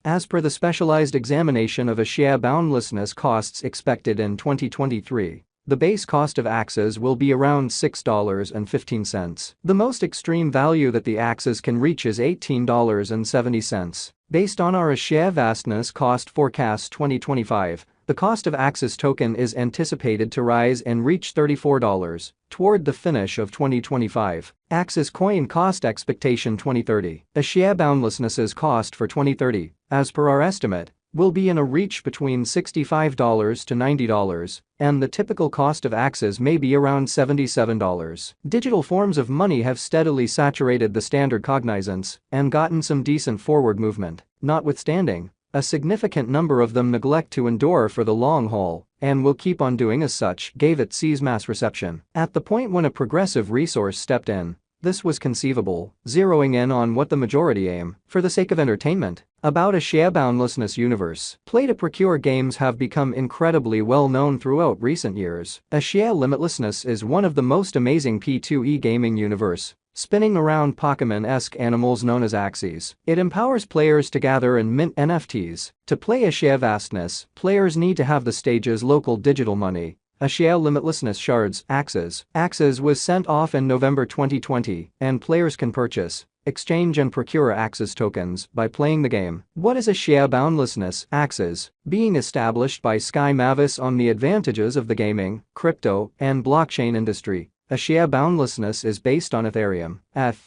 As per the specialized examination of Axie boundlessness costs expected in 2023, the base cost of Axies will be around $6.15. The most extreme value that the Axies can reach is $18.70. Based on our Axie vastness cost forecast 2025, the cost of Axies token is anticipated to rise and reach $34 toward the finish of 2025. Axies coin cost expectation 2030. Axie boundlessness's cost for 2030, as per our estimate, will be in a reach between $65 to $90, and the typical cost of Axies may be around $77. Digital forms of money have steadily saturated the standard cognizance and gotten some decent forward movement. Notwithstanding, a significant number of them neglect to endure for the long haul and will keep on doing as such, gave it C's mass reception. At the point when a progressive resource stepped in, this was conceivable, zeroing in on what the majority aim, for the sake of entertainment. About Axie boundlessness universe. Play-to-procure games have become incredibly well known throughout recent years. Axie limitlessness is one of the most amazing P2E gaming universe, spinning around Pokemon-esque animals known as Axies. It empowers players to gather and mint NFTs. To play Axie vastness, players need to have the stage's local digital money. Axie limitlessness shards, Axies. Axies was sent off in November 2020, and players can purchase, exchange and procure Axies tokens by playing the game. What is Axie boundlessness? Axies, being established by Sky Mavis on the advantages of the gaming, crypto, and blockchain industry. Axie boundlessness is based on Ethereum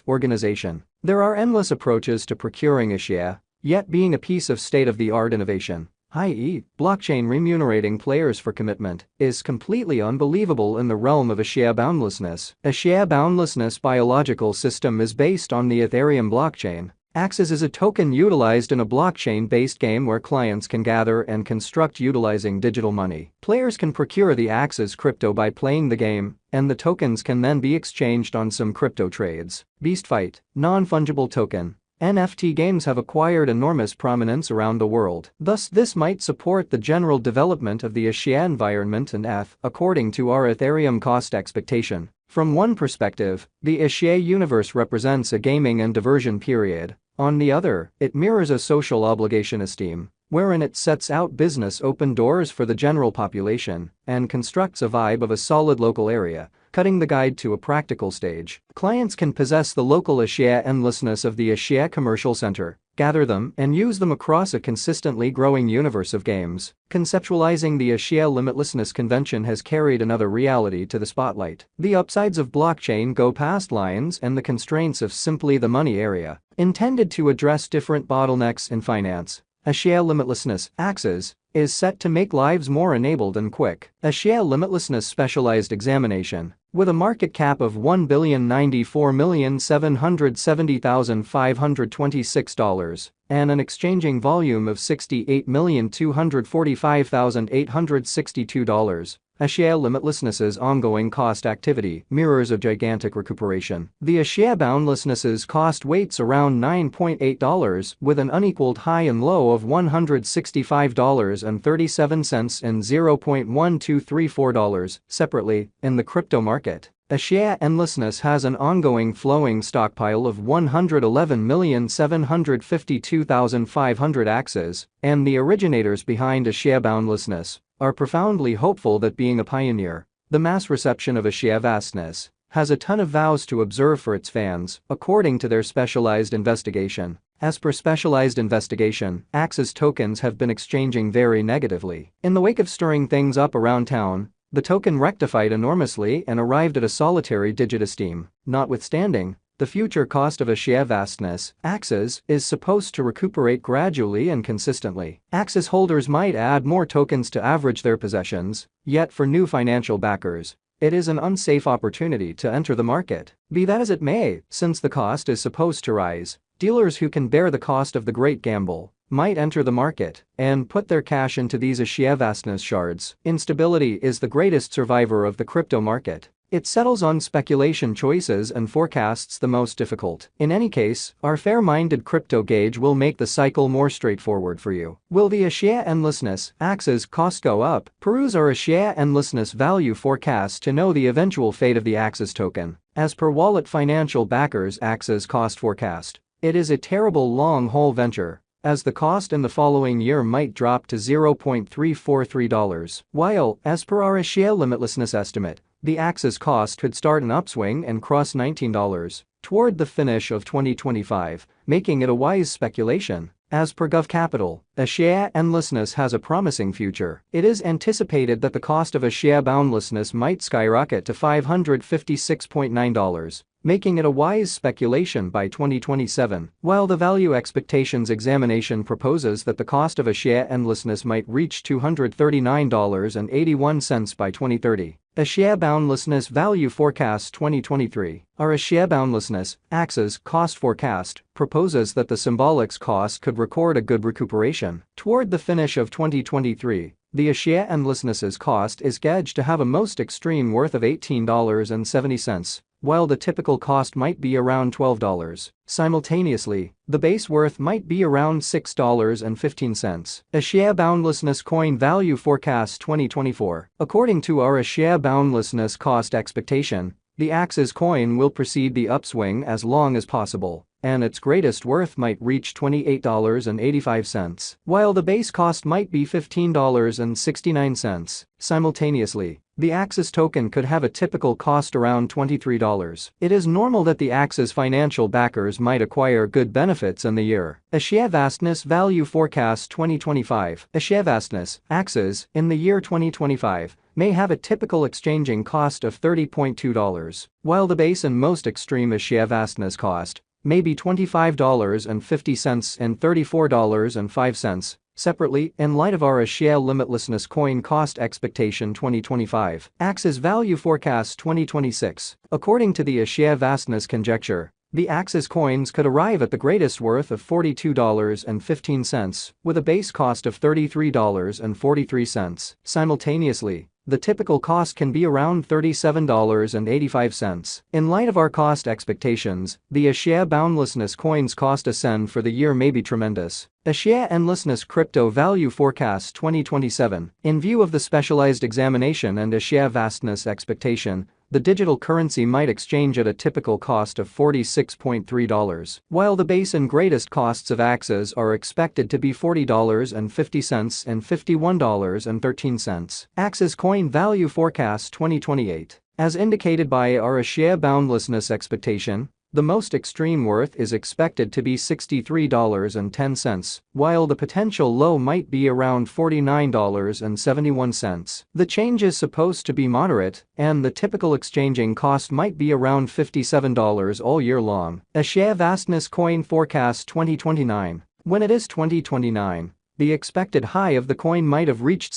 organization. There are endless approaches to procuring Axie, yet being a piece of state-of-the-art innovation, i.e., blockchain remunerating players for commitment, is completely unbelievable in the realm of Axie boundlessness. Axie boundlessness biological system is based on the Ethereum blockchain. Axies is a token utilized in a blockchain-based game where clients can gather and construct utilizing digital money. Players can procure the Axies crypto by playing the game, and the tokens can then be exchanged on some crypto trades. Beast Fight, non-fungible token. NFT games have acquired enormous prominence around the world. Thus, this might support the general development of the Axie environment and according to our Ethereum cost expectation. From one perspective, the Axie universe represents a gaming and diversion period. On the other, it mirrors a social obligation esteem, wherein it sets out business open doors for the general population and constructs a vibe of a solid local area, cutting the guide to a practical stage. Clients can possess the local Axie endlessness of the Axie commercial center, gather them and use them across a consistently growing universe of games. Conceptualizing the Axie limitlessness convention has carried another reality to the spotlight. The upsides of blockchain go past lines and the constraints of simply the money area. Intended to address different bottlenecks in finance, Axie limitlessness, Axies, is set to make lives more enabled and quick. Axie limitlessness specialized examination. With a market cap of $1,094,770,526 and an exchanging volume of $68,245,862, Axie limitlessness's ongoing cost activity mirrors a gigantic recuperation. The Axie boundlessness's cost weights around $9.8 with an unequaled high and low of $165.37 and $0.1234, separately, in the crypto market. Axie endlessness has an ongoing flowing stockpile of 111,752,500 Axies, and the originators behind Axie boundlessness are profoundly hopeful that being a pioneer, the mass reception of Axie vastness has a ton of vows to observe for its fans, according to their specialized investigation. As per specialized investigation, Axies tokens have been exchanging very negatively. In the wake of stirring things up around town, the token rectified enormously and arrived at a solitary digit esteem. Notwithstanding, the future cost of Axie vastness, Axies, is supposed to recuperate gradually and consistently. Axies holders might add more tokens to average their possessions, yet for new financial backers, it is an unsafe opportunity to enter the market. Be that as it may, since the cost is supposed to rise, dealers who can bear the cost of the great gamble might enter the market and put their cash into these Axie vastness shards. Instability is the greatest survivor of the crypto market. It settles on speculation choices and forecasts the most difficult. In any case, our fair-minded crypto gauge will make the cycle more straightforward for you. Will the Axie endlessness, Axies cost go up? Peruse our Axie endlessness value forecast to know the eventual fate of the Axies token. As per Wallet Financial Backers' Axies cost forecast, it is a terrible long-haul venture, as the cost in the following year might drop to $0.343. While, as per our Axie limitlessness estimate, the Axie's cost could start an upswing and cross $19 toward the finish of 2025, making it a wise speculation. As per Gov Capital, Axie endlessness has a promising future. It is anticipated that the cost of Axie boundlessness might skyrocket to $556.9, making it a wise speculation by 2027, while the value expectations examination proposes that the cost of Axie endlessness might reach $239.81 by 2030. Axie boundlessness value forecast 2023. Our Axie boundlessness, Axie's cost forecast, proposes that the symbolics cost could record a good recuperation. Toward the finish of 2023, the Axie endlessness's cost is gauged to have a most extreme worth of $18.70, while the typical cost might be around $12. Simultaneously, the base worth might be around $6.15. Axie boundlessness coin value forecast 2024. According to our Axie boundlessness cost expectation, the Axie's coin will precede the upswing as long as possible, and its greatest worth might reach $28.85, while the base cost might be $15.69. Simultaneously, the Axie's token could have a typical cost around $23. It is normal that the Axie's financial backers might acquire good benefits in the year. Axie vastness value forecast 2025. Axie vastness, Axie's, in the year 2025, may have a typical exchanging cost of $30.2, while the base and most extreme Axie vastness cost may be $25.50 and $34.05. Separately, in light of our Axie limitlessness coin cost expectation 2025, Axie's value forecast 2026. According to the Axie vastness conjecture, the Axie's coins could arrive at the greatest worth of $42.15, with a base cost of $33.43. Simultaneously, the typical cost can be around $37.85. In light of our cost expectations, the Axie boundlessness coin's cost ascend for the year may be tremendous. Axie endlessness crypto value forecast 2027. In view of the specialized examination and Axie vastness expectation, the digital currency might exchange at a typical cost of $46.3, while the base and greatest costs of Axies are expected to be $40.50 and $51.13. Axie's coin value forecast 2028. As indicated by our Axie boundlessness expectation, the most extreme worth is expected to be $63.10, while the potential low might be around $49.71. The change is supposed to be moderate, and the typical exchanging cost might be around $57 all year long. Axie vastness coin forecast 2029. When it is 2029, the expected high of the coin might have reached